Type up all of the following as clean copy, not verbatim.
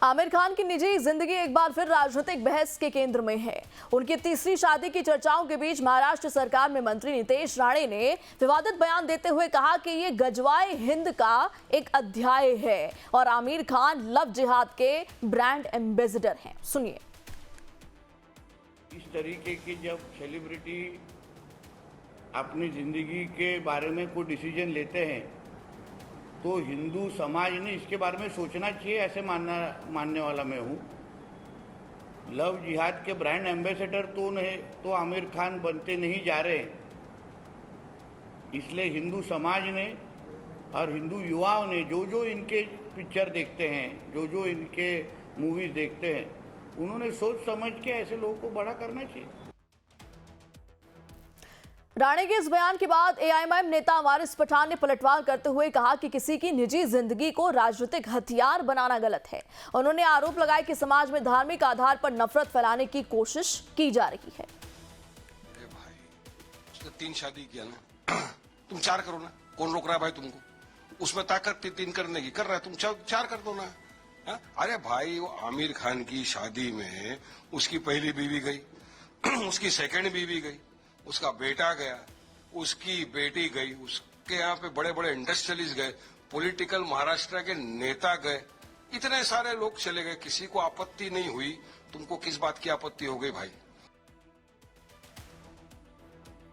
आमिर खान की निजी जिंदगी एक बार फिर राजनीतिक बहस के केंद्र में है। उनकी तीसरी शादी की चर्चाओं के बीच महाराष्ट्र सरकार में मंत्री नितेश राणे ने विवादित बयान देते हुए कहा कि ये गजवाए हिंद का एक अध्याय है और आमिर खान लव जिहाद के ब्रांड एम्बेसडर हैं। सुनिए। इस तरीके की जब सेलिब्रिटी अपनी जिंदगी के बारे में कोई डिसीजन लेते हैं तो हिंदू समाज ने इसके बारे में सोचना चाहिए, ऐसे मानने वाला मैं हूँ। लव जिहाद के ब्रांड एम्बेसडर तो आमिर खान बनते नहीं जा रहे, इसलिए हिंदू समाज ने और हिंदू युवाओं ने जो इनके पिक्चर देखते हैं, जो इनके मूवीज देखते हैं, उन्होंने सोच समझ के ऐसे लोगों को बड़ा करना चाहिए। राणे के इस बयान के बाद एआईएमआईएम नेता वारिस पठान ने पलटवार करते हुए कहा कि किसी की निजी जिंदगी को राजनीतिक हथियार बनाना गलत है। उन्होंने आरोप लगाया कि समाज में धार्मिक आधार पर नफरत फैलाने की कोशिश की जा रही है। अरे भाई, उसने 3 शादी किया ना, तुम 4 करो ना, कौन रोक रहा है भाई तुमको? उसमें ताकत 3 करने की कर रहा है, तुम 4 कर दो ना। अरे भाई, वो आमिर खान की शादी में उसकी पहली बीवी गई, उसकी सेकंड बीवी गई, उसका बेटा गया, उसकी बेटी गई, उसके यहाँ पे बड़े बड़े इंडस्ट्रियलिस्ट गए, पॉलिटिकल महाराष्ट्र के नेता गए, इतने सारे लोग चले गए, किसी को आपत्ति नहीं हुई। तुमको किस बात की आपत्ति हो गई भाई?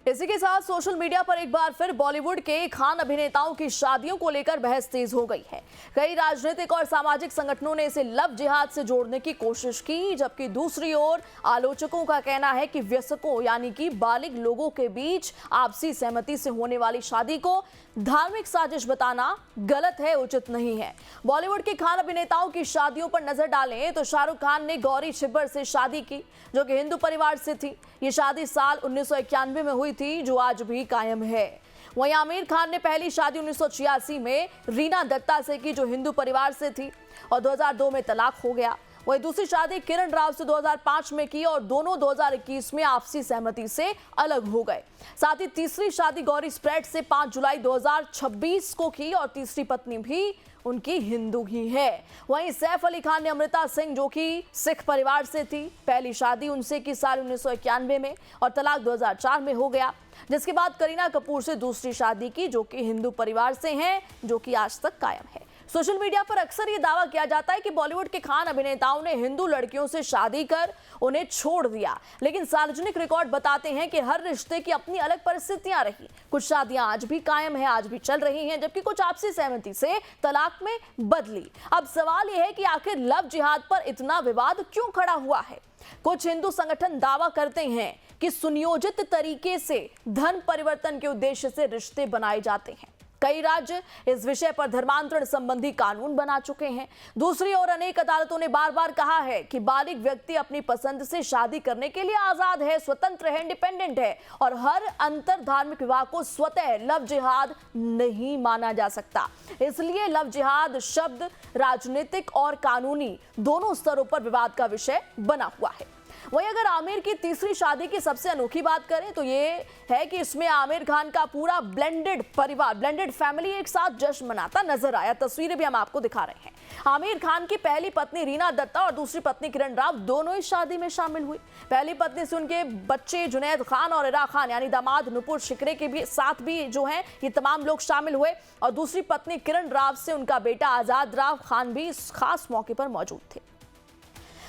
इसी के साथ सोशल मीडिया पर एक बार फिर बॉलीवुड के खान अभिनेताओं की शादियों को लेकर बहस तेज हो गई है। कई राजनीतिक और सामाजिक संगठनों ने इसे लव जिहाद से जोड़ने की कोशिश की, जबकि दूसरी ओर आलोचकों का कहना है कि वयस्कों यानी कि बालिग लोगों के बीच आपसी सहमति से होने वाली शादी को धार्मिक साजिश बताना गलत है, उचित नहीं है। बॉलीवुड के खान अभिनेताओं की शादियों पर नजर डालें तो शाहरुख खान ने गौरी छिब्बर से शादी की, जो कि हिंदू परिवार से थी। ये शादी साल 1991 में हुई थी, जो आज भी कायम है। वहीं आमिर खान ने पहली शादी 1986 में रीना दत्ता से की, जो हिंदू परिवार से थी, और 2002 में तलाक हो गया। वहीं दूसरी शादी किरण राव से 2005 में की और दोनों 2021 में आपसी सहमति से अलग हो गए। साथ ही तीसरी शादी गौरी स्प्रेड से 5 जुलाई 2026 को की और तीसरी पत्नी भी उनकी हिंदू ही है। वहीं सैफ अली खान ने अमृता सिंह, जो कि सिख परिवार से थी, पहली शादी उनसे की साल 1991 में और तलाक 2004 में हो गया। जिसके बाद करीना कपूर से दूसरी शादी की, जो कि हिंदू परिवार से हैं, जो कि आज तक कायम है। सोशल मीडिया पर अक्सर ये दावा किया जाता है कि बॉलीवुड के खान अभिनेताओं ने हिंदू लड़कियों से शादी कर उन्हें छोड़ दिया, लेकिन सार्वजनिक रिकॉर्ड बताते हैं कि हर रिश्ते की अपनी अलग परिस्थितियां रही। कुछ शादियां आज भी कायम है, आज भी चल रही हैं, जबकि कुछ आपसी सहमति से तलाक में बदली। अब सवाल यह है कि आखिर लव जिहाद पर इतना विवाद क्यों खड़ा हुआ है? कुछ हिंदू संगठन दावा करते हैं कि सुनियोजित तरीके से धन परिवर्तन के उद्देश्य से रिश्ते बनाए जाते हैं। कई राज्य इस विषय पर धर्मांतरण संबंधी कानून बना चुके हैं। दूसरी ओर अनेक अदालतों ने बार बार कहा है कि बालिग व्यक्ति अपनी पसंद से शादी करने के लिए आजाद है, स्वतंत्र है, इंडिपेंडेंट है और हर अंतर धार्मिक विवाह को स्वतः लव जिहाद नहीं माना जा सकता। इसलिए लव जिहाद शब्द राजनीतिक और कानूनी दोनों स्तरों पर विवाद का विषय बना हुआ है। वहीं अगर आमिर की तीसरी शादी की सबसे अनोखी बात करें तो ये है कि इसमें आमिर खान का पूरा ब्लेंडेड परिवार, ब्लेंडेड फैमिली एक साथ जश्न मनाता नजर आया। तस्वीरें भी हम आपको दिखा रहे हैं। आमिर खान की पहली पत्नी रीना दत्ता और दूसरी पत्नी किरण राव दोनों इस शादी में शामिल हुई। पहली पत्नी से उनके बच्चे जुनैद खान और इरा खान यानी दामाद नुपुर शिकरे के भी साथ भी जो हैं ये तमाम लोग शामिल हुए और दूसरी पत्नी किरण राव से उनका बेटा आजाद राव खान भी इस खास मौके पर मौजूद थे।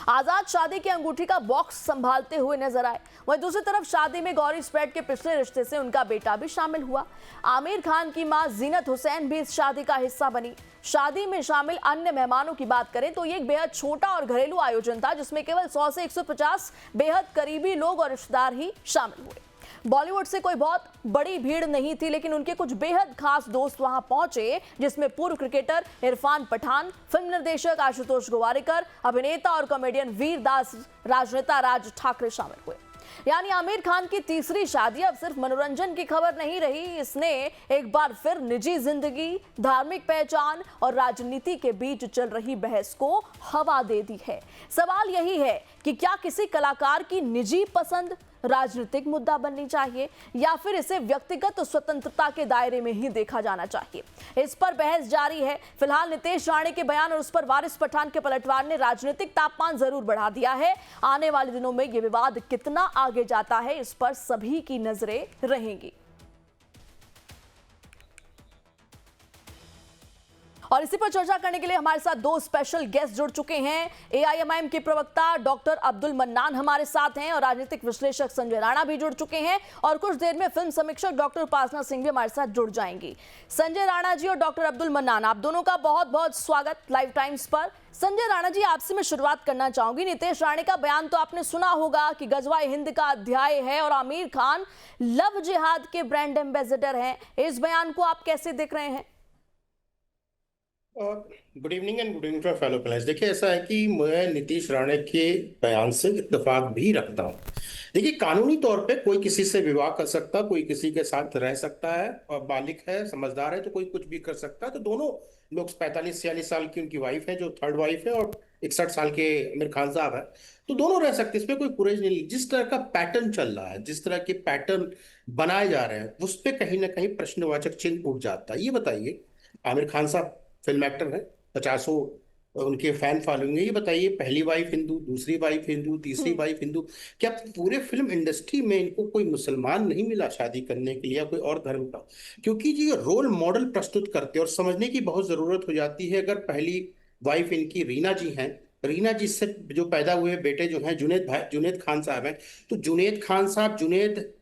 आजाद शादी की अंगूठी का बॉक्स संभालते हुए नजर आए। वहीं दूसरी तरफ शादी में गौरी स्प्रेड के पिछले रिश्ते से उनका बेटा भी शामिल हुआ। आमिर खान की मां जीनत हुसैन भी इस शादी का हिस्सा बनी। शादी में शामिल अन्य मेहमानों की बात करें तो ये एक बेहद छोटा और घरेलू आयोजन था, जिसमें केवल 100 से 150 बेहद करीबी लोग और रिश्तेदार ही शामिल हुए। बॉलीवुड से कोई बहुत बड़ी भीड़ नहीं थी, लेकिन उनके कुछ बेहद खास दोस्त वहां पहुंचे, जिसमें पूर्व क्रिकेटर इरफान पठान, फिल्म निर्देशक आशुतोष गोवारिकर, अभिनेता और कॉमेडियन वीर दास, राजनेता राज ठाकरे शामिल हुए। यानी आमिर खान की तीसरी शादी अब सिर्फ मनोरंजन की खबर नहीं रही, इसने एक बार फिर निजी जिंदगी, धार्मिक पहचान और राजनीति के बीच चल रही बहस को हवा दे दी है। सवाल यही है कि क्या किसी कलाकार की निजी पसंद राजनीतिक मुद्दा बननी चाहिए या फिर इसे व्यक्तिगत स्वतंत्रता के दायरे में ही देखा जाना चाहिए। इस पर बहस जारी है। फिलहाल नितेश राणे के बयान और उस पर वारिस पठान के पलटवार ने राजनीतिक तापमान जरूर बढ़ा दिया है। आने वाले दिनों में यह विवाद कितना आगे जाता है, इस पर सभी की नजरें रहेंगी। और इसी पर चर्चा करने के लिए हमारे साथ दो स्पेशल गेस्ट जुड़ चुके हैं। एआईएमआईएम के प्रवक्ता डॉक्टर अब्दुल मन्नान हमारे साथ हैं और राजनीतिक विश्लेषक संजय राणा भी जुड़ चुके हैं और कुछ देर में फिल्म समीक्षक डॉक्टर उपासना सिंह भी हमारे साथ जुड़ जाएंगी। संजय राणा जी और डॉक्टर अब्दुल मन्नान, आप दोनों का बहुत बहुत स्वागत लाइव टाइम्स पर। संजय राणा जी, आपसे मैं शुरुआत करना चाहूंगी। नितेश राणे का बयान तो आपने सुना होगा कि गजवाए हिंद का अध्याय है और आमिर खान लव जिहाद के ब्रांड एम्बेसडर हैं। इस बयान को आप कैसे देख रहे हैं? Good evening and good evening to fellow players. देखिए, ऐसा है कि मैं नीतीश राणे के बयान से इत्तेफाक भी रखता हूँ। देखिए, कानूनी तौर पे कोई किसी से विवाह कर सकता, कोई किसी के साथ रह सकता है और बालिग है, समझदार है तो कोई कुछ भी कर सकता है। तो दोनों लोग 45-46 साल की उनकी वाइफ है जो थर्ड वाइफ है और 61 साल के आमिर खान साहब है, तो दोनों रह सकते हैं। इसमें कोई कुरेज नहीं। जिस तरह का पैटर्न चल रहा है, जिस तरह के पैटर्न बनाए जा रहे हैं, उस पर कहीं ना कहीं प्रश्नवाचक चिन्ह उठ जाता है। ये बताइए, आमिर खान साहब फिल्म एक्टर है, 50 उनके फैन फॉलोइंग है। ये बताइए, पहली वाइफ हिंदू, दूसरी वाइफ हिंदू, तीसरी वाइफ हिंदू, क्या पूरे फिल्म इंडस्ट्री में इनको कोई मुसलमान नहीं मिला शादी करने के लिए या कोई और धर्म का? क्योंकि जी रोल मॉडल प्रस्तुत करते हैं और समझने की बहुत जरूरत हो जाती है। अगर पहली वाइफ इनकी रीना जी हैं, रीना जी से जो पैदा हुए बेटे जो हैं जुनेद खान साहब हैं, तो जुनेद खान साहब, जुनेद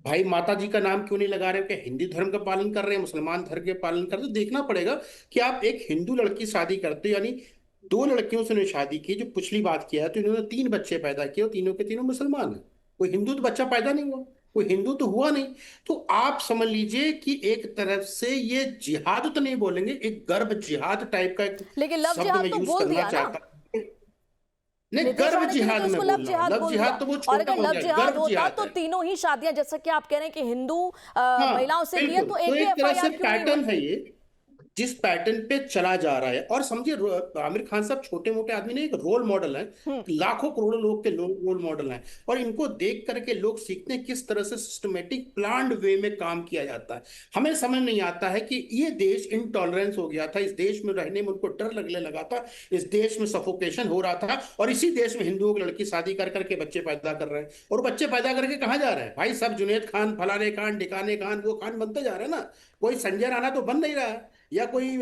भाई माता जी का नाम क्यों नहीं लगा रहे हो? क्या हिंदू धर्म का पालन कर रहे हैं, मुसलमान धर्म के पालन कर रहे? तो देखना पड़ेगा कि आप एक हिंदू लड़की शादी करते हो, यानी 2 लड़कियों से उन्होंने शादी की। जो पिछली बात किया है तो इन्होंने 3 बच्चे पैदा किए और तीनों के तीनों मुसलमान हैं। कोई हिंदू तो बच्चा पैदा नहीं हुआ, कोई हिंदू तो हुआ नहीं। तो आप समझ लीजिए कि एक तरफ से ये जिहाद तो नहीं बोलेंगे, एक गर्भ जिहाद टाइप का एक लेकिन लव शब्द जिहाद मैं तो यूज बोल करना दिया ना। चाहता हूं। नहीं, नितेश गर्भ राणे जी ने जिहाद तो में उसको बोल लव रहा हूँ। जिहाद लव बोल जिहाद दिया। तो वो और छोटा अगर हो लव गया, जिहाद गर्भ होता जिहाद तो है। तीनों ही शादियां, जैसा कि आप कह रहे हैं कि हिंदू हाँ, महिलाओं से की है, बिल्कुल। तो एक तो भी एक तरह से एफआईआर क्यों नहीं पैटर्न हुई? है ये, जिस पैटर्न पे चला जा रहा है। और समझिए, आमिर खान साहब छोटे मोटे आदमी नहीं, एक रोल मॉडल है। लाखों करोड़ों लोग के रोल मॉडल हैं और इनको देख करके लोग सीखते हैं किस तरह से सिस्टमेटिक प्लान्ड वे में काम किया जाता है। हमें समझ नहीं आता है कि ये देश इनटॉलरेंस हो गया था, इस देश में रहने में उनको डर लगने लगा था, इस देश में सफोकेशन हो रहा था और इसी देश में हिंदुओं की लड़की शादी कर करके बच्चे पैदा कर रहे हैं। और बच्चे पैदा करके कहाँ जा रहे हैं भाई? सब जुनेद खान, फलाने खान, ढिकाने खान, वो खान बनते जा रहे हैं ना। कोई संजय राणा तो बन नहीं रहा है या कोई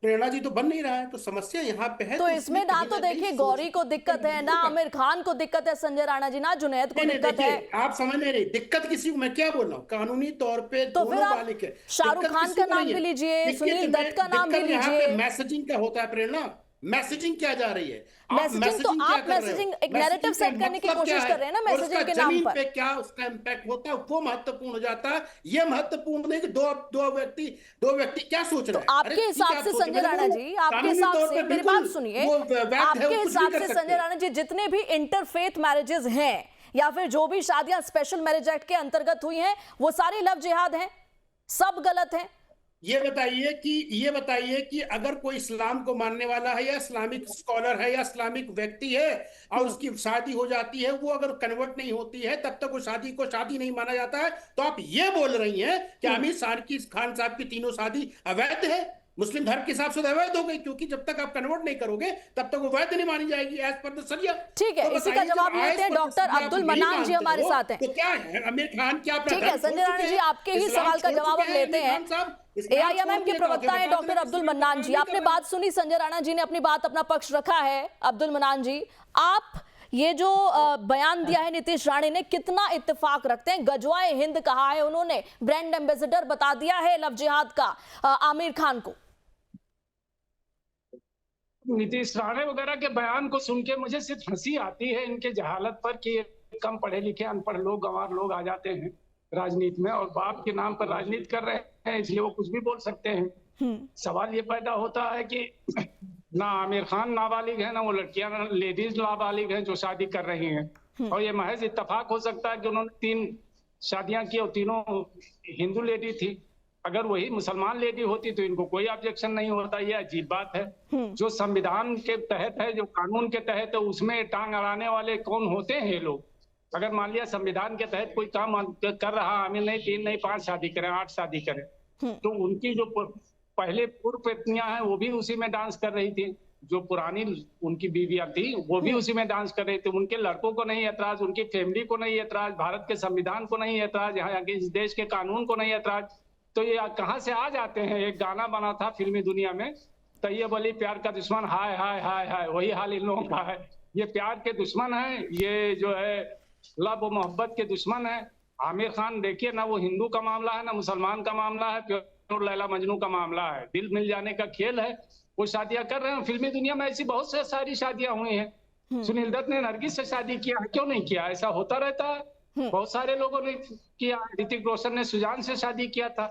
प्रेरणा जी तो बन नहीं रहा है। तो समस्या यहाँ पे है। तो इसमें ना तो देखिए गौरी को दिक्कत है, ना आमिर खान को दिक्कत है, संजय राणा जी, ना जुनैद को दिक्कत है। आप समझ नहीं रही दिक्कत किसी को। मैं क्या बोल रहा हूँ, कानूनी तौर पे तो फिर दोनों आप बालिग है। शाहरुख खान का नाम भी लीजिए, सुनील दत्त का नाम भी लीजिए। मैसेजिंग का होता है प्रेरणा, मैसेजिंग क्या जा रही है? मैसेजिंग तो आप मैसेजिंग एक नैरेटिव सेट करने की कोशिश कर रहे हैं ना मैसेजिंग के नाम पर। पे क्या उसका इम्पैक्ट होता है वो महत्वपूर्ण हो जाता है। ये महत्वपूर्ण नहीं कि दो व्यक्ति क्या सोच रहे हैं। तो आपके हिसाब से संजय राणा जी, आपके हिसाब से मेरी बात सुनिए, आपके हिसाब से संजय राणा जी, जितने भी इंटरफेथ मैरिजेस हैं या फिर जो भी शादियां स्पेशल मैरिज एक्ट के अंतर्गत हुई हैं, वो सारी लव जिहाद हैं, सब गलत हैं? ये बताइए कि अगर कोई इस्लाम को मानने वाला है या इस्लामिक स्कॉलर है या इस्लामिक व्यक्ति है और उसकी शादी हो जाती है, वो अगर कन्वर्ट नहीं होती है तब तक उस शादी को शादी नहीं माना जाता है। तो आप ये बोल रही हैं कि आमिर खान साहब की तीनों शादी अवैध है, मुस्लिम धर्म के हिसाब से अवैध हो गई, क्योंकि जब तक आप कन्वर्ट नहीं करोगे तब तक वो वैध नहीं मानी जाएगी एज पर द शरिया। ठीक है, इसी का जवाब लेते हैं। डॉक्टर अब्दुल मन्नान जी हमारे साथ हैं। तो क्या है आमिर खान क्या? ठीक है संजय राणा जी, आपके ही सवाल का जवाब हम लेते हैं। एआईएमआईएम के प्रवक्ता हैं डॉक्टर अब्दुल मन्नान जी, आपने बात सुनी, संजय राणा जी ने अपनी बात, अपना पक्ष रखा है। अब्दुल मन्नान जी, आप ये जो बयान दिया है नीतीश राणे ने, कितना इत्तेफाक रखते हैं? गजवाए हिंद कहा है उन्होंने, ब्रांड एम्बेसडर बता दिया है लव जिहाद का आमिर खान को। नीतीश राणे वगैरह के बयान को सुन के मुझे सिर्फ हंसी आती है इनके जहालत पर कि कम पढ़े लिखे अनपढ़ लोग, गंवार लोग आ जाते हैं राजनीति में और बाप के नाम पर राजनीति कर रहे हैं, इसलिए वो कुछ भी बोल सकते हैं। सवाल ये पैदा होता है कि ना आमिर खान नाबालिग है, ना वो लड़कियां लेडीज नाबालिग हैं जो शादी कर रही हैं। और ये महज इत्तेफाक हो सकता है कि उन्होंने 3 शादियां की और तीनों हिंदू लेडी थी। अगर वही मुसलमान लेडी होती तो इनको कोई ऑब्जेक्शन नहीं होता। ये अजीब बात है। जो संविधान के तहत है, जो कानून के तहत है, उसमें टांग अड़ाने वाले कौन होते हैं ये लोग? अगर मान लिया संविधान के तहत कोई काम कर रहा आमिर नहीं 3 नहीं 5 शादी करें 8 शादी करें, तो उनकी जो पहले पूर्व पत्नियां हैं वो भी उसी में डांस कर रही थी, जो पुरानी उनकी बीवियां थी वो भी उसी में डांस कर रही थी। उनके लड़कों को नहीं एतराज, उनकी फैमिली को नहीं एतराज, भारत के संविधान को नहीं एतराज, यहाँ के इस देश के कानून को नहीं एतराज, तो ये कहाँ से आ जाते हैं। एक गाना बना था फिल्मी दुनिया में, तैयब अली प्यार का दुश्मन, हाय हाय हाय हाय, वही हाल इन लोगों का है। ये प्यार के दुश्मन है, ये जो है लव और मोहब्बत के दुश्मन है। आमिर खान देखिए ना, वो हिंदू का मामला है ना मुसलमान का मामला है, प्योर लैला मजनू का मामला है, दिल मिल जाने का खेल है। वो शादियां कर रहे हैं। फिल्मी दुनिया में ऐसी बहुत से सारी शादियां हुई हैं। सुनील दत्त ने नरगिस से शादी किया है, क्यों नहीं किया? ऐसा होता रहता है, बहुत सारे लोगों ने किया। ऋतिक रोशन ने सुजान से शादी किया था,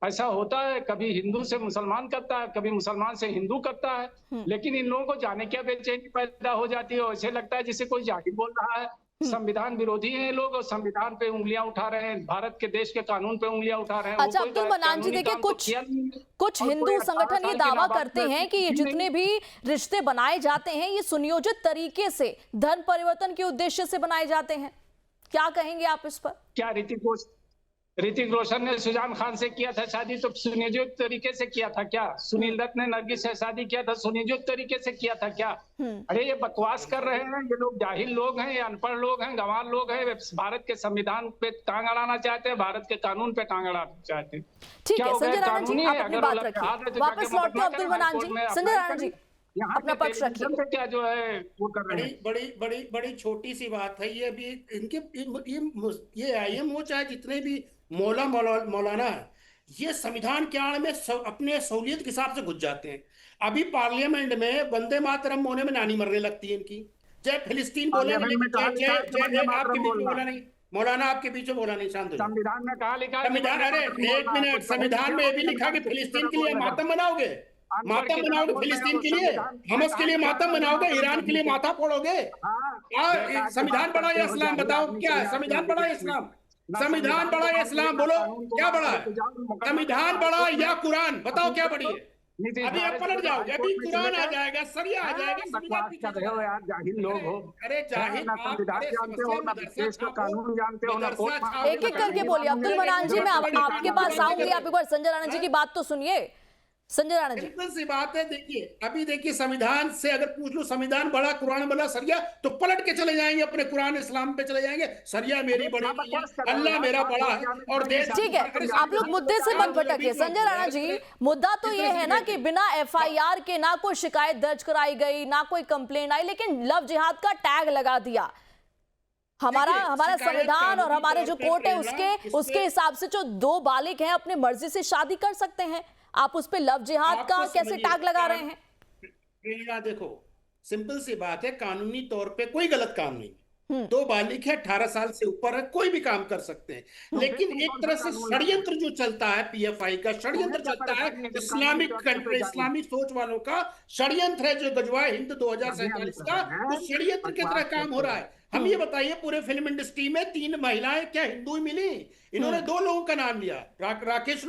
ऐसा होता है। कभी हिंदू से मुसलमान करता है, कभी मुसलमान से हिंदू करता है। लेकिन इन लोगों को जाने क्या बेचैनी पैदा हो जाती है, ऐसे लगता है जैसे कोई जाहिल बोल रहा है। संविधान विरोधी हैं ये लोग और संविधान पे उंगलियां उठा रहे हैं, भारत के देश के कानून पे उंगलियां उठा रहे हैं। अच्छा अब्दुल मनान जी, देखिए कुछ हिंदू संगठन ये दावा करते हैं कि ये जितने भी रिश्ते बनाए जाते हैं ये सुनियोजित तरीके से धर्म परिवर्तन के उद्देश्य से बनाए जाते हैं। क्या कहेंगे आप इस पर? क्या ऋतिक रोशन ने सुजान खान से किया था शादी तो सुनियोजित तरीके से किया था क्या? सुनील दत्त ने नरगिस से शादी किया था सुनियोजित तरीके से किया था क्या? अरे ये बकवास कर रहे हैं ये लोग, जाहिल लोग हैं, ये अनपढ़ लोग हैं, गंवार लोग हैं। भारत के संविधान पे टांग अड़ाना चाहते हैं, भारत के कानून पे टांग अड़ाना चाहते हैं। ठीक है संजय राणा जी, आप अपनी बात रखिए, वापस लौटते हैं अब्दुल मनान जी। संजय राणा जी अपना पक्ष रखिए। क्या जो है वो कर रहे हैं। बड़ी बड़ी बड़ी छोटी सी बात है ये भी। इनके ये आईएम हो चाहे जितने भी मौलाना है, ये संविधान के आड़ में अपने सहूलियत के हिसाब से घुस जाते हैं। अभी पार्लियामेंट में वंदे मातरम होने में नानी मरने लगती है इनकी। चाहे फिलिस्तीन बोले आपके बीच में बोला नहीं, मौलाना आपके बीच में बोला नहीं, शांत हो जाओ। संविधान में कहा लिखा है? संविधान, अरे एक मिनट, संविधान में ये भी लिखा कि फिलिस्तीन के लिए मातम मनाओगे, मातम मनाओगे फिलिस्तीन के लिए, हमास के लिए मातम मनाओगे, ईरान के लिए माथा फोड़ोगे। संविधान बड़ा या इस्लाम? बताओ क्या है संविधान बड़ा या इस्लाम? संविधान बड़ा या इस्लाम? बोलो क्या बड़ा है? संविधान बड़ा या कुरान? बताओ क्या बड़ी है? अभी आप पलट जाओगे, अभी कुरान आ जाएगा, सरिया आ जाएगा, संविधान पीछे चला जाएगा। यार जाहिल लोग हो। अरे जाहिल, संविधान जानते हो ना, देश का कानून जानते हो ना। एक एक करके बोलिए अब्दुल मनान जी, मैं आपके पास आऊंगी। आप एक बार संजय राणा जी की बात तो सुनिए। संजय राणा जी, सिंपल सी बात है, देखिए अभी देखिए संविधान से अगर पूछ लो संविधान बड़ा कुरान बड़ा सरिया, तो पलट के चले जाएंगे अपने कुरान इस्लाम पे चले जाएंगे। सरिया मेरी बड़ी नहीं है, अल्लाह मेरा बड़ा है और देश। ठीक है, आप लोग मुद्दे से मत भटकिए। संजय राणा जी, मुद्दा तो ये है ना कि बिना एफआईआर के ना कोई शिकायत दर्ज कराई गई, ना कोई कंप्लेंट आई, लेकिन लव जिहाद का टैग लगा दिया। हमारा संविधान और हमारे जो कोर्ट है उसके हिसाब से जो दो बालिग हैं अपनी मर्जी से शादी कर सकते हैं। आप उस पे लव जिहाद का कैसे टैग लगा रहे हैं? प्रियंका देखो, सिंपल सी बात है, कानूनी तौर पे कोई गलत काम नहीं। दो बालिग है, 18 साल से ऊपर है, कोई भी काम कर सकते हैं। लेकिन एक तरह से षड्यंत्र जो चलता है, पीएफआई का षड्यंत्र चलता है, इस्लामिक कंट्री, इस्लामिक सोच वालों का षड्यंत्र है, जो गजवा हिंद 2047 का, उस षड्यंत्र की तरह काम हो रहा है। हम ये बताइए, पूरे फिल्म इंडस्ट्री में 3 महिलाएं क्या हिंदू ही मिली? इन्होंने 2 लोगों का नाम लिया, राकेश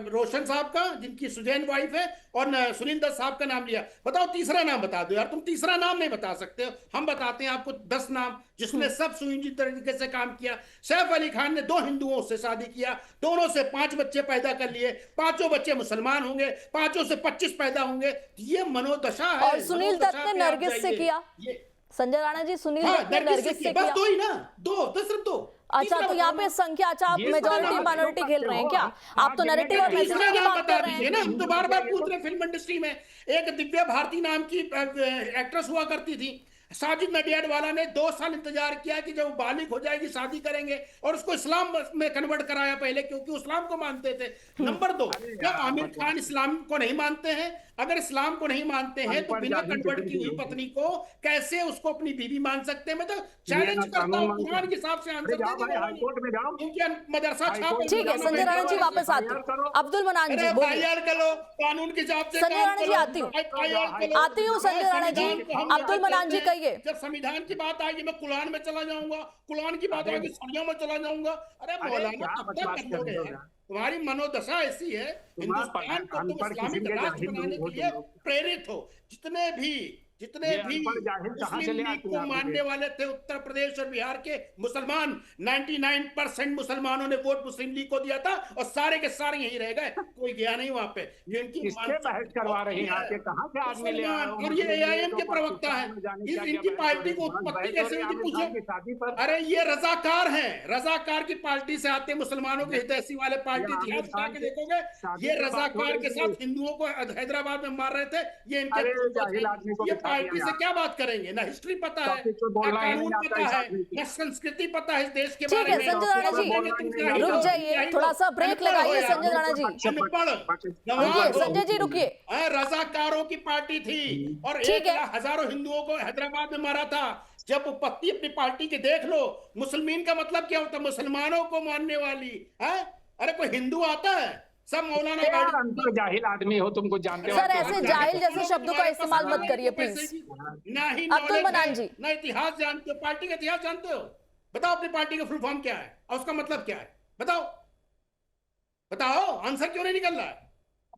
रोशन साहब का, जिनकी सुजैन वाइफ है, और सुनील दत्त साहब का नाम लिया। बताओ तीसरा नाम बता दो यार, तुम तीसरा नाम नहीं बता सकते हो। हम बताते हैं आपको 10 नाम, जिसने सब सुनियोजित तरीके से काम किया। सैफ अली खान ने 2 हिंदुओं से शादी किया, दोनों से 5 बच्चे पैदा कर लिए, 5 बच्चे मुसलमान होंगे, 5 से 25 पैदा होंगे। ये मनोदशा है। और सुनील दत्त ने नरगिस से किया। संजय राणा जी, सुनील दत्त ने नरगिस से किया। बस 2 ही ना, 2 सिर्फ 2। अच्छा, तो यहाँ पे संख्या, अच्छा आप मेजॉरिटी माइनॉरिटी खेल रहे हैं क्या? आप तो नैरेटिव और मैसेजिंग की बात कर रहे हैं ना। हम तो बार-बार पूछ रहे, फिल्म इंडस्ट्री में एक दिव्या भारती नाम की एक्ट्रेस हुआ करती थी, साजिद नडियाडवाला ने 2 साल इंतजार किया कि जब बालिग हो जाएगी शादी करेंगे, और उसको इस्लाम में कन्वर्ट कराया पहले, क्योंकि इस्लाम को मानते थे। नंबर 2, क्या आमिर खान इस्लाम को नहीं मानते हैं? अगर इस्लाम को नहीं मानते हैं तो बिना कन्वर्ट की हुई पत्नी को कैसे उसको अपनी बीवी मान सकते हैं? मैं तो चैलेंज करता हूं, कुरान के हिसाब से आंसर दीजिए। मदरसा छाप। ठीक है संजय राणा जी, वापस आते हैं। अब्दुल मनान जी बोलिए। कानून के हिसाब से। संजय राणा जी आती हूँ संजय राणा जी। अब्दुल मनान जी कहिए। जब संविधान की बात आएगी मैं कुरान में चला जाऊंगा, कुरान की बात आएगी सरिया में चला जाऊंगा। अरे मौलाना, तब तक कर लोगे यार, तुम्हारी मनोदशा ऐसी है। हिंदुस्तान को तुम इस्लामिक राष्ट्र बनाने के लिए प्रेरित हो। जितने भी जितने ये भी अनपढ़ जाहिल कहाँ से मुस्लिम ले लीग आते को हैं आप मानने मुझे? वाले थे उत्तर प्रदेश और बिहार के मुसलमान, 99% मुसलमानों ने वोट मुस्लिम लीग को दिया था और सारे के सारे यही रह गए, कोई गया नहीं वहां पे। ये इनकी किससे बहस करवा रही हैं आप? ये कहाँ से आदमी ले आए मुसलमान, हो? और ये मुस्लिम AIM लीग के और प्रवक्ता पाकिस्तान हैं। में जाने क्या क्या इनकी बहस हो पार्टी रही को है? बहस उत्पत्ति हो कैसे रही है हुई थी आमिर पूछो। खान की शादी पर। अरे ये रजाकार हैं, रजाकार की पार्टी से आते, मुसलमानों की हितैषी वाले पार्टी, ये आमिर इतिहास उठा खान के की देखोगे, शादी ये की बात हो रजाकार रही के थी। साथ हिंदुओं को हैदराबाद में मार रहे थे, ये इनके अरे पूर्वज जाहिल हैं। आदमी को ये बिठा दिया पार्टी से यार। क्या बात करेंगे? ना हिस्ट्री पता है, टॉपिक पे ना बोलना ही कानून नहीं आता पता इस है, आदमी को। ना संस्कृति पता है इस देश के ठीक बारे है में। संजय राणा जी, बोलेंगे तुम क्या ही रुक लो, जाइए, क्या ही थोड़ा लो। सा ब्रेक अनपढ़ हो लगाइए यार, संजय राणा जी। अनपढ़ रुकिए गंवार हो। संजय जी, रुकिए। रजाकारों की पार्टी थी और ठीक है। हजारों हिंदुओं को हैदराबाद में मारा था। जब उपपत्ति अपनी पार्टी के देख लो, मुसलमान का मतलब क्या होता है? मुसलमानों को मानने वाली है। अरे कोई हिंदू आता है? सब मौलाना यार गाड़ी अनपढ़ जाहिल आदमी हो, तुमको जानते हो। सर, आप ऐसे तो जाहिल जैसे शब्दों का तुम्हारे इस्तेमाल पास मत करिए, पैसे प्लीज। की ना ही अब्दुल नॉलेज मनान है, जी। ना इतिहास जानते हो, पार्टी का इतिहास जानते हो। बताओ अपनी पार्टी का फुल फॉर्म क्या है और उसका मतलब क्या है? बताओ बताओ, आंसर क्यों नहीं निकल रहा है?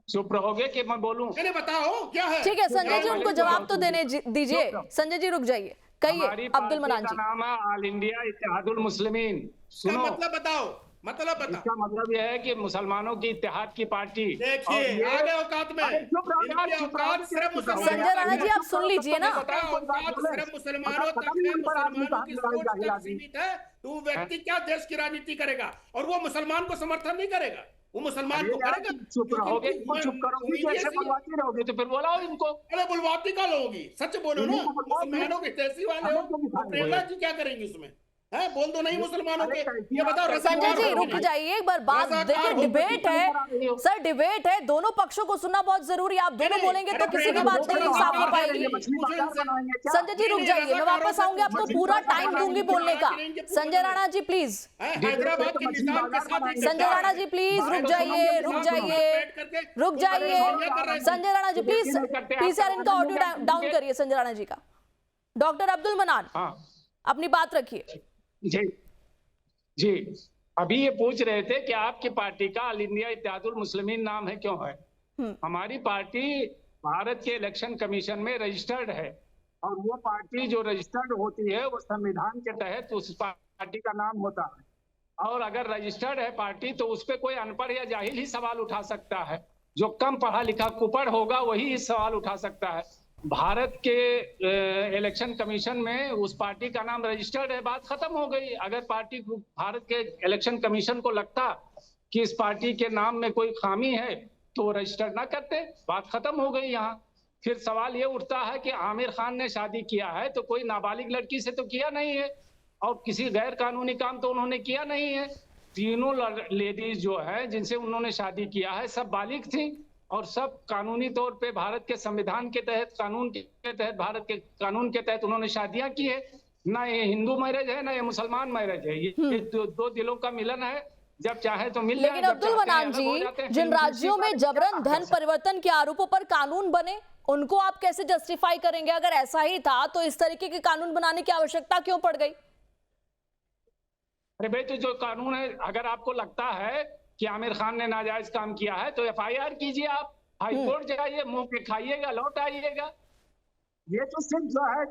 चुप रहोगे कि मैं बोलूं? नहीं बताओ क्या है। ठीक है संजय जी, उनको जवाब तो देने दीजिए। चुप रहो। संजय जी रुक जाइए, कहिए हमारी अब्दुल पार्टी मनान का जी। नाम है ऑल इंडिया इत्तेहादुल मुस्लिमीन। इसका सुनो, मतलब बताओ, मतलब बताओ। इसका मतलब यह है कि मुसलमानों की इत्तेहाद की पार्टी। देखिए आ गए औकात में। अरे चुप रहो यार, इनकी चुप रहो, औकात सिर्फ चुप रहो। मुसलमानों संजय राणा तक जी, है। आप सुन लीजिए ना। इनका औकात सिर्फ मुसलमानों तक है, मुसलमानों की सोच तक सीमित है। तो वो व्यक्ति क्या देश की राजनीति करेगा? और वो मुसलमान को समर्थन नहीं करेगा, वो मुसलमान को करेगा। चुप क्योंकि रहोगे, उनकी चुप करोगे, उम्मीद कैसे ऐसी है। बकवासी रहोगे? तो फिर बुलाओ इनको। अरे बुलवाती का लोगी, सच बोलो ना। मुसलमानों के तैसी वाले हो, हमें तो दिखाओ। प्रेरणा जी क्या करेंगे उसमें? है बोल दो नहीं मुसलमानों के। ये बताओ संजय जी रुक जाइए एक बार, बात देखिए, डिबेट है सर, डिबेट है, दोनों पक्षों को सुनना बहुत जरूरी है। आप दोनों बोलेंगे तो किसी की बात नहीं साफ हो पाएगी। संजय जी रुक जाइए, मैं वापस आऊंगी, आपको पूरा टाइम दूंगी बोलने का। संजय राणा जी प्लीज, हैदराबाद के निजाम के साथ एक संजय राणा जी प्लीज रुक जाइए, रुक जाइए, रुक जाइए। संजय राणा जी प्लीज, पीसीआर इनका ऑडियो डाउन करिए संजय राणा जी का। डॉक्टर अब्दुल मनान, हाँ अपनी बात रखिए। जी जी, अभी ये पूछ रहे थे कि आपकी पार्टी का ऑल इंडिया इत्तेहादुल मुस्लिमीन नाम है, क्यों है? हमारी पार्टी भारत के इलेक्शन कमीशन में रजिस्टर्ड है, और वो पार्टी जो रजिस्टर्ड होती है वो संविधान के तहत उस पार्टी का नाम होता है। और अगर रजिस्टर्ड है पार्टी तो उस पर कोई अनपढ़ या जाहिल ही सवाल उठा सकता है। जो कम पढ़ा लिखा कुपढ़ होगा वही इस सवाल उठा सकता है। भारत के इलेक्शन कमीशन में उस पार्टी का नाम रजिस्टर्ड है, बात खत्म हो गई। अगर पार्टी भारत के इलेक्शन कमीशन को लगता कि इस पार्टी के नाम में कोई खामी है तो वो रजिस्टर ना करते, बात खत्म हो गई। यहाँ फिर सवाल ये उठता है कि आमिर खान ने शादी किया है तो कोई नाबालिग लड़की से तो किया नहीं है, और किसी गैर कानूनी काम तो उन्होंने किया नहीं है। तीनों लेडीज जो है जिनसे उन्होंने शादी किया है सब बालिग थी, और सब कानूनी तौर पे भारत के संविधान के तहत, कानून के तहत, भारत के कानून के तहत उन्होंने शादियां की है। ना ये हिंदू मैरिज है ना ये मुसलमान मैरिज है, ये दो दिलों का मिलन है। जब चाहे तो मिल लेकिन अब्दुल मनान जी, जिन राज्यों में जबरन धन परिवर्तन के आरोपों पर कानून बने उनको आप कैसे जस्टिफाई करेंगे? अगर ऐसा ही था तो इस तरीके के कानून बनाने की आवश्यकता क्यों पड़ गई? अरे भाई, तो जो कानून है, अगर आपको लगता है कि आमिर खान ने नाजायज काम किया है तो FIR कीजिए, आप हाई कोर्ट जाइए, मुंह पे खाइएगा, लौट आइएगा। ये तो सिर्फ जो है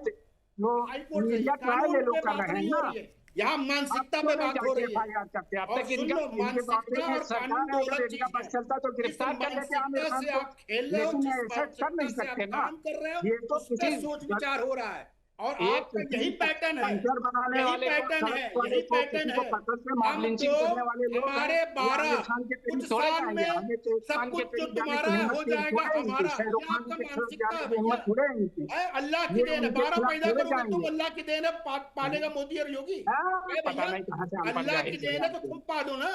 वो मीडिया ट्रायल ये लोग कर रहे हैं ना, यहाँ मानसिकता पे बात हो रही है। FIR करते हैं। अब और तक सुन लो, मानसिकता और कानून दो अलग चीज इनका बस चलता तो गिरफ्तार कर लेते आमिर खान से को, आप खेल रहे हो, लेकिन जिस ऐसा कर नहीं मानसिकता से सकते आप ना। काम कर रहे हो, ये तो उस पे किसी सोच विचार हो रहा है। और एक आपका यही पैटर्न है, पंचर बनाने यही वाले को, पैटर्न है, सड़क वाले यही को, पैटर्न किसी को है। पकड़ के मार हम लिंचिंग तो करने वाले लोग हमारे हैं। ये 12 आमिर खान के कुछ करीब थोड़े साल जाएंगे, में हमें तो सब खान के कुछ जो करीब जाने तुम्हारा की हो हिम्मत जाएगा थोड़े इनकी, हमारा। शाहरुख ये खान आपका के खिलाफ मानसिकता जाने है की हिम्मत भैया। थोड़े इनकी। अल्लाह की ये देन है, उनके 12 खिलाफ पैदा थोड़े करोगे तुम, जाएंगे। अल्लाह की देन है, पालेगा मोदी और योगी। पता नहीं कहाँ से अनपढ़ अल्लाह की जाहिल देन है तो तुम पालो ना।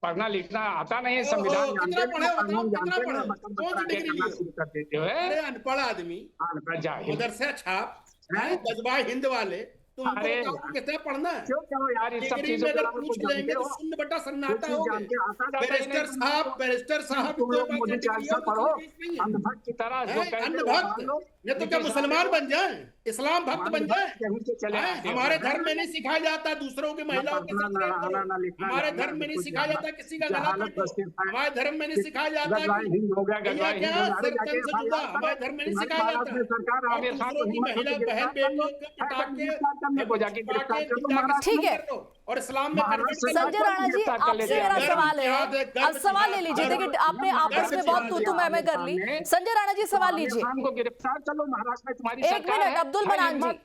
पढ़ना लिखना आता नहीं है, ओहो, संविधान कितना जानते पढ़े हैं, हो बताओ, कानून कितना जानते पढ़े? हैं, मतलब कौन सी आगे डिग्री करना ली हो? शुरू कर देते हो। अरे अनपढ़ आदमी, अनपढ़ जाहिल। मदरसा छाप, जज्बा हिंद वाले, तुम हमको अरे बताओ कि कितना पढ़ना है। क्यों करो यार, इस सब डिग्री चीजों में के अगर बारे में पूछ कुछ लेंगे जानते तो हो? शून्य बटा सन्नाटा कुछ हो जानते गए। हो? आता जाता ही नहीं तुमको। बैरिस्टर साहब तुम लोग के मोदी पास चालीसा डिग्री पढ़ो, हो, तो नहीं है। अंधभक्त की तरह जो हैं? कहते अन्य हो भक्त, मान लो। ये तो क्या नीतीश मुसलमान राणे बन जाए, इस्लाम भक्त बन जाए? कहीं से चले हैं? आते हमारे हो। धर्म में नहीं सिखाया जाता दूसरों की महिलाओं के साथ ना प्रेम करो। पढ़ना, ना लिखना, हमारे जानना, धर्म में नहीं कुछ सिखाया जानना। जाता किसी का गला जहालत काटो। बस सिर्फ है। हमारे धर्म में नहीं सिखाया जाता गजवाई कि हिंद हो गया, भैया गजवाई क्या हिंद हो गया। अरे सर जाके तन से जुदा, FIR करो। हमारे धर्म में नहीं तुम्हारी सिखाया महाराष्ट्र में जाता। सरकार और आमिर खान को दूसरों की हिम्मत हो महिला तो बहन गिरफ्तार कर लो। बेटियों को पिटा के गिरफ्तार करने को जाके छुपा गिरफ्तार के कर लो जाके महाराष्ट्र ठीक में। है। कर लो। और इस्लाम में महाराष्ट्र कन्वर्ट संजय राणा जी, गिरफ्तार कर आपसे लेते मेरा हैं। सवाल है। अब सवाल ले लीजिए। देखिए, आपने आपस में बहुत तू मैं कर ली। संजय राणा जी, सवाल आमिर लीजिए। खान को गिरफ्तार कर लो, महाराष्ट्र में तुम्हारी एक सरकार मिनट, है। अब्दुल है मनान जी, हिम्मत।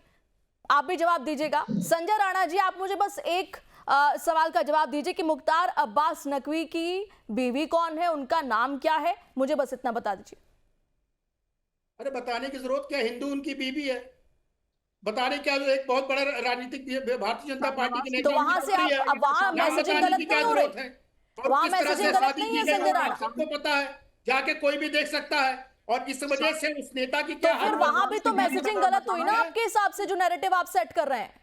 आप भी जवाब दीजिएगा। संजय राणा जी, आप मुझे बस एक सवाल का जवाब दीजिए कि मुख्तार अब्बास नकवी की बीवी कौन है, उनका नाम क्या है, मुझे बस इतना बता दीजिए। अरे बताने की जरूरत क्या, हिंदू उनकी बीवी है, बताने क्या, एक बहुत बड़ा राजनीतिक भारतीय जनता पार्टी के नेता तो वहां से उनकी आप, अब वहां यहाँ मैसेजिंग बताने गलत की क्या नहीं हो रही? जरूरत है? और वहां किस तरह मैसेजिंग से गलत शादी नहीं की है गई संजय वो राणा? सबको पता है, जाके कोई भी देख सकता है। और इस वजह से उस नेता की क्या तो फिर हालत वहां भी तो है? मैसेजिंग गलत हुई ना आपके हिसाब से, जो नैरेटिव आप सेट कर रहे हैं।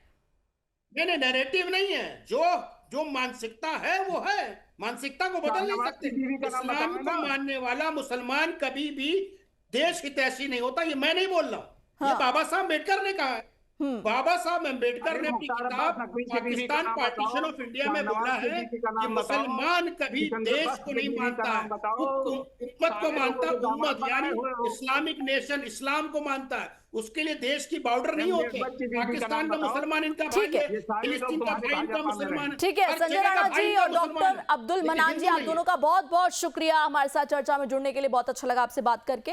नहीं, नैरेटिव नहीं है, जो जो मानसिकता है वो है, मानसिकता को बदल नहीं शाहनवाज सकते। की बीवी का नाम इस्लाम बताओ को ना। मानने वाला मुसलमान कभी भी देश हितैषी नहीं होता, ये मैं नहीं बोल रहा हूं, ये हाँ। बाबा साहब अम्बेडकर ने कहा है। बाबा साहब अम्बेडकर अरे ने अपनी मुख्तार किताब अब्बास नकवी की बीवी का पाकिस्तान नाम पार्टीशन बताओ, ऑफ इंडिया में बोला शाहनवाज की है बीवी का कि नाम बताओ, मुसलमान कभी सिकंदर देश बख्श को की नहीं बीवी का मानता नाम है, बताओ, उम्मत को सारे मानता है, लोगों को उम्मत दामाद बनाए यानी हुए हो। इस्लामिक नेशन, इस्लाम को मानता है, उसके लिए देश की बॉर्डर नहीं होते। बख्श की बीवी का पाकिस्तान नाम का बताओ। मुसलमान इनका ठीक भाई है। है, ये सारे लोग फिलिस्तीन का तुम्हारे भाई इनका भाजपा में मुसलमान है। ठीक है, हर संजय जगह का राणा भाई जी इनका और मुसलमान डॉक्टर है। अब्दुल लेकिन मनान जी, हिंदू आप नहीं दोनों है। का बहुत बहुत शुक्रिया हमारे साथ चर्चा में जुड़ने के लिए। बहुत अच्छा लगा आपसे बात करके।